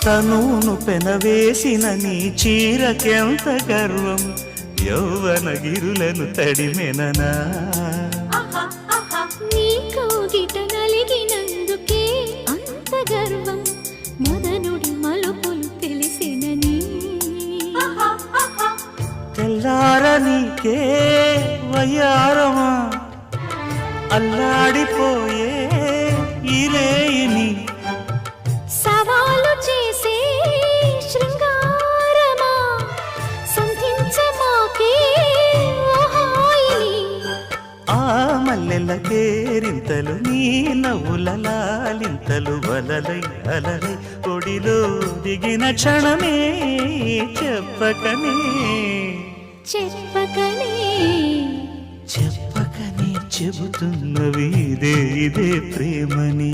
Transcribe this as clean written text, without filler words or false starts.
తనును పెనవేసిన నీ చీరకెంత గర్వం, యౌవన గిరులను తడిమెననా. నీ కౌగిట నలిగినందుకే అంత గర్వం, మదనుడి మలుపులు తెలిసినని. తెల్లారనీకే వయ్యారమా, అల్లాడిపోయే ఇరేయిని. సవాలు చేసే శృంగారమా, సంధించమాకే ఓహాయిని. ఆ మల్లెల కేరింతలు, నీ నవ్వుల లాలింతలు, వలలై అలలై ఒడిలో దిగిన క్షణమే చెప్పకనే చెప్పకనే చెప్పకనే చెబుతున్నవి ఇదే ఇదే ప్రేమని.